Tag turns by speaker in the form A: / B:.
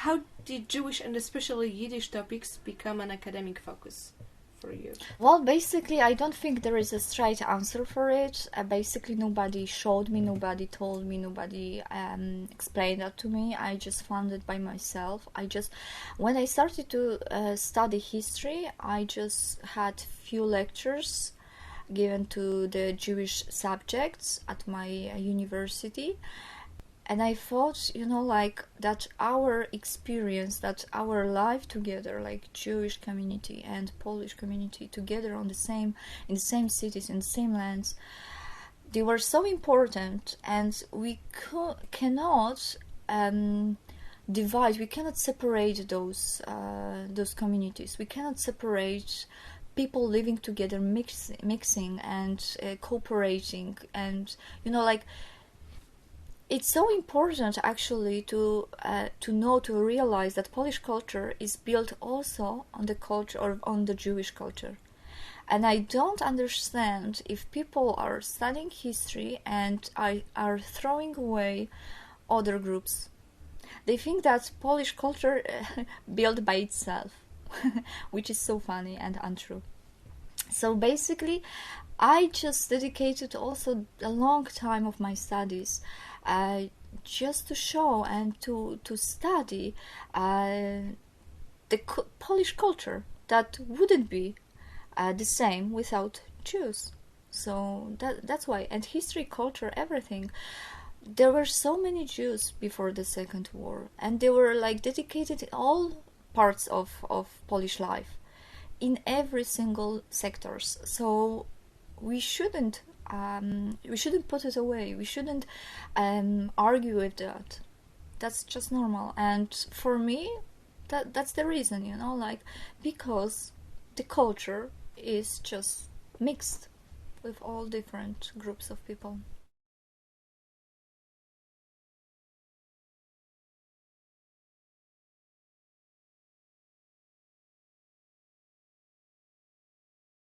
A: how did Jewish and especially Yiddish topics become an academic focus for you?
B: Well, basically, I don't think there is a straight answer for it. Basically, nobody showed me, nobody told me, nobody explained that to me. I just found it by myself. When I started to study history, I just had few lectures given to the Jewish subjects at my university. And I thought, like that our experience, that our life together, like Jewish community and Polish community together in the same cities, in the same lands, they were so important, and we cannot divide. We cannot separate those communities. We cannot separate people living together, mixing and cooperating, and like. It's so important actually to know, to realize that Polish culture is built also on the culture or on the Jewish culture. And I don't understand if people are studying history and are throwing away other groups. They think that Polish culture built by itself, which is so funny and untrue. So basically, I just dedicated also a long time of my studies just to show and to study the Polish culture that wouldn't be the same without Jews. So that's why. And history, culture, everything. There were so many Jews before the Second War, and they were like dedicated in all parts of Polish life, in every single sectors. So we shouldn't put it away. We shouldn't argue with that. That's just normal. And for me, that's the reason, like because the culture is just mixed with all different groups of people.